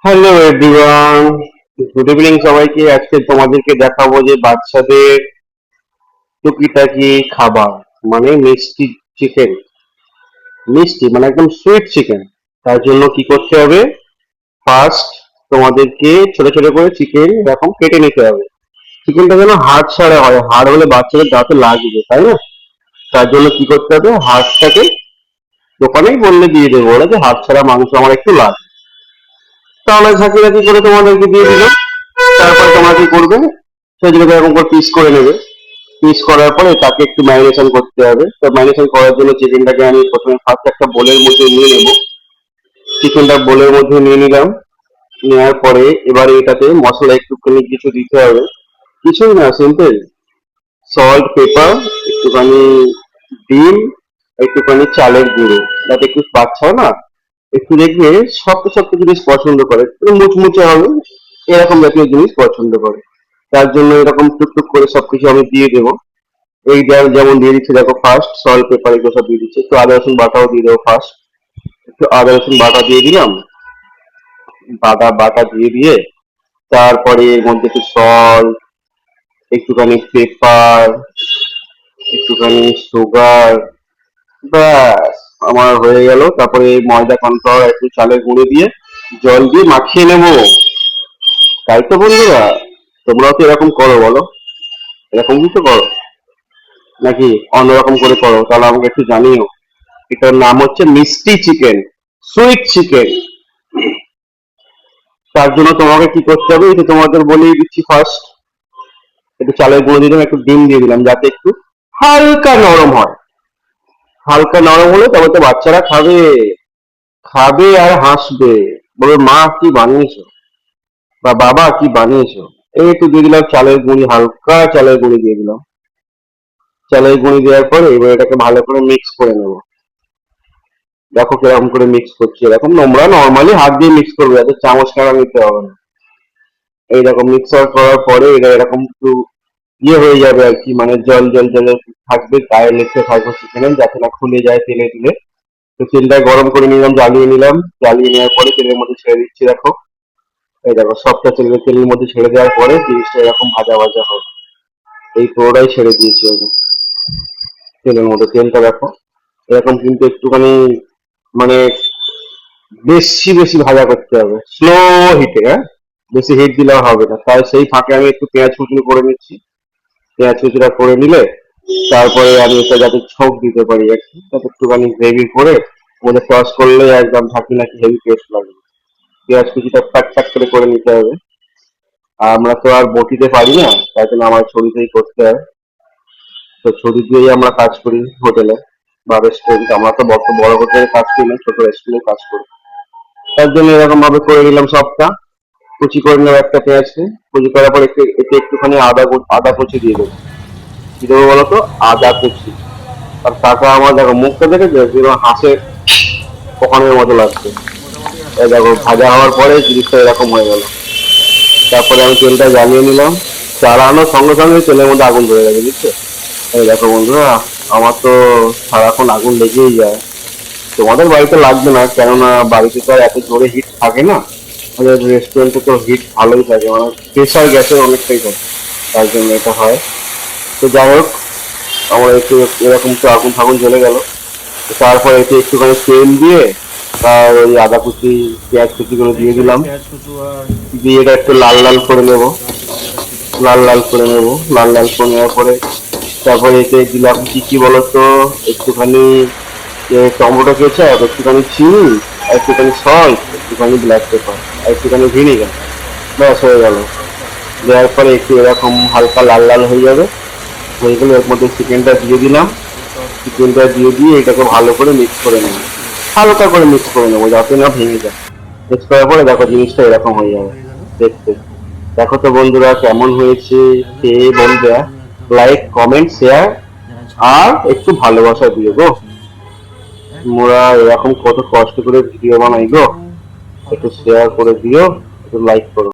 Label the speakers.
Speaker 1: Hello everyone, good evening সবাইকে। আজকে তোমাদেরকে দেখাবো যে বাচ্চাদের টুকিটাকি খাবার, মানে মিষ্টি চিকেন। মিষ্টি মানে একদম সুইট চিকেন। তার জন্য কি করতে হবে? ফার্স্ট তোমাদেরকে ছোট ছোট করে চিকেন এরকম কেটে নিতে হবে। চিকেনটা যেন হাড় ছাড়া হয়, হাড় হলে বাচ্চাদের দাঁতে লাগবে, তাই না? তার জন্য কি করতে হবে? হাড়টাকে দোকানেই বললে দিয়ে দেবো ওরা যে হাড় ছাড়া মাংস আমার একটু লাগবে। তাহলে ঝাঁকি ঝাঁকি করে তোমাদেরকে দিয়ে দিল। তারপরে তোমরা কি করবে? সেগুলোকে এরকম করে পিস করে নেবে। পিস করার পরে তাকে একটু ম্যারিনেশন করতে হবে। তো ম্যারিনেশন করার জন্য চিকেনটাকে আমি প্রথমে ফার্স্ট একটা বোলের মধ্যে নিয়ে নেব। চিকেনটা বোলের মধ্যে নিয়ে নিলাম। নেওয়ার পরে এবারে এটাতে মশলা একটুখানি কিছু দিতে হবে। কিছুই না, সিম্পল সল্ট, পেপার, একটুখানি ডিম, একটুখানি চালের গুঁড়ো, যাতে একটু বাচ্চা না একটু দেখবে শক্ত শক্ত জিনিস পছন্দ করে, একটু মুচমুচে হবে এরকম জাতীয় জিনিস পছন্দ করে। তার জন্য এরকম টুকটুক করে সবকিছু আমি দিয়ে দেবো। এই যেমন দিয়ে দিচ্ছে দেখো, ফার্স্ট সল্ট, পেপার এগুলো সব দিয়ে দিচ্ছে। একটু আদা রসুন বাটাও দিয়ে দেবো ফার্স্ট। একটু আদা রসুন বাটা দিয়ে দিলাম। বাটা বাটা দিয়ে দিয়ে তারপরে এর মধ্যে একটু সল্ট, একটুখানি পেপার, একটুখানি সুগার, ব্যাস আমার হয়ে গেল। তারপরে ময়দা, কর্নফ্লাওয়ার, একটু চালের গুঁড়ো দিয়ে জল দিয়ে মাখিয়ে নেবো। তাই তো বন্ধুরা, তোমরাও তো এরকম করো বলো? এরকম কিছু করো নাকি অন্যরকম করে করো? তাহলে আমাকে একটু জানিও। এটার নাম হচ্ছে মিষ্টি চিকেন, সুইট চিকেন। তার জন্য তোমাকে কি করতে হবে, এটা তোমাদের বলেই দিচ্ছি। ফার্স্ট একটু চালের গুঁড়ো দিলাম, একটু ডিম দিয়ে দিলাম, যাতে একটু হালকা নরম হয়। হালকা নরম হলে তবে তো বাচ্চারা খাবে। খাবে আর হাসবে, বলবে মা কি বানিয়েছো, বা বাবা কি বানিয়েছো। এই একটু দিয়ে দিলাম চালের গুঁড়ি, হালকা চালের গুঁড়ি দিয়ে দিলাম। চালের গুঁড়ি দেওয়ার পরে এবার এটাকে ভালো করে মিক্স করে নেবো। দেখো কিরকম করে মিক্স করছি, এরকম নোংরা নর্মালি হাত দিয়ে মিক্স করবে, যাতে চামচ কাটা নিতে হবে না। এইরকম মিক্সার করার পরে এটা এরকম একটু হয়ে যাবে আর কি, মানে জল জল জল থাকবে, গায়ে লেগে থাকবে চিকেনে, যাতে না খুলে যায় তেলে দিলে। তো তেলটা গরম করে নিলাম, জ্বালিয়ে নিলাম। জ্বালিয়ে নেওয়ার পরে তেলের মধ্যে ছেড়ে দিচ্ছি। দেখো এই দেখো সবটা তেলের মধ্যে ছেড়ে দেওয়ার পরে জিনিসটা এরকম ভাজা ভাজা হবে। এই পুরোটাই ছেড়ে দিয়েছি আমি তেলের মধ্যে। তেলটা দেখো এরকম কিন্তু একটুখানি মানে বেশি বেশি ভাজা করতে হবে, স্লো হিটে। হ্যাঁ, বেশি হিট দিলে হবে না। তাই সেই ফাঁকে আমি একটু পেঁয়াজ কুচি করে নিচ্ছি। পেঁয়াজ কুচিটা করে নিলে তারপরে আমি এটা যাতে ছোঁক দিতে পারি একটু, যাতে একটুখানি গ্রেভি করে ওদের টস করলে একদম ঝাঁকি নাকি হেভি টেস্ট লাগবে। পেঁয়াজ কুচিটা ফ্যাট ফ্যাট করে নিতে হবে। আর আমরা তো আর বটিতে পারি না, তাই জন্য আমার ছড়িতেই করতে হয়। তো ছড়ি দিয়েই আমরা কাজ করি হোটেলে বা রেস্টুরেন্ট। আমরা তো বড় হোটেলে কাজ করি না, ছোট রেস্টুরেন্টে কাজ করি। তার জন্য এরকম ভাবে করে নিলাম সবটা। কুচি করে নেবো একটা পেঁয়াজকে। কুচি করার পর একটু এতে একটুখানি আদা কুচি দিয়ে দেবো। কি দেবো বলতো? আদা কুচি। আর টাকা আমার দেখো মুখটা দেখে যেরকম হাঁসের কখনের মতো লাগছে। এই দেখো ভাজা হওয়ার পরে জিনিসটা এরকম হয়ে গেল। তারপরে আমি তেলটা জ্বালিয়ে নিলাম। চালানোর সঙ্গে সঙ্গে তেলের মধ্যে আগুন ধরে গেছে, বুঝছো? এই দেখো বন্ধুরা, আমার তো সারাক্ষণ আগুন লেগেই যায়। তোমাদের বাড়িতে লাগবে না, কেননা বাড়িতে তো আর এত জোরে হিট থাকে না। আমাদের রেস্টুরেন্টে তো হিট ভালোই থাকে, মানে প্রেশার গ্যাসের অনেকটাই থাকে। তার জন্য এটা হয়। তো যাই হোক, আমার একটু এরকম তো আগুন ফাগুন জ্বলে গেল। তারপর এতে একটুখানি তেল দিয়ে আর ওই আদা কুচি, পেঁয়াজ কুচি গুলো দিয়ে দিলাম। দিয়ে এটা একটু লাল লাল করে নেব। লাল লাল করে নেব। লাল লাল করে নেওয়ার পরে তারপরে এতে দিলাম কি কি বলতো, একটুখানি টমেটো কেচাপ, একটুখানি চিনি, আর একটুখানি সল্ট, একটুখানি ব্ল্যাক পেপার, আর একটুখানি ভিনিগার। ব্যাস হয়ে গেল। দেওয়ার পরে একটু এরকম হালকা লাল লাল হয়ে যাবে। হয়ে গেলে এর মধ্যে চিকেনটা দিয়ে দিলাম। চিকেনটা দিয়ে এটাকে ভালো করে মিক্স করে নেব। হালকা করে মিক্স করে নেবো যাতে না ভেঙে যায়। মিক্স করার পরে দেখো জিনিসটা এরকম হয়ে যাবে দেখতে। দেখো তো বন্ধুরা কেমন হয়েছে, খেয়ে বলবে। লাইক, কমেন্ট, শেয়ার আর একটু ভালোবাসা দিও গো। মোরা এরকম কত কষ্ট করে ভিডিও বানাই গো, একটু শেয়ার করে দিও, একটু লাইক করো।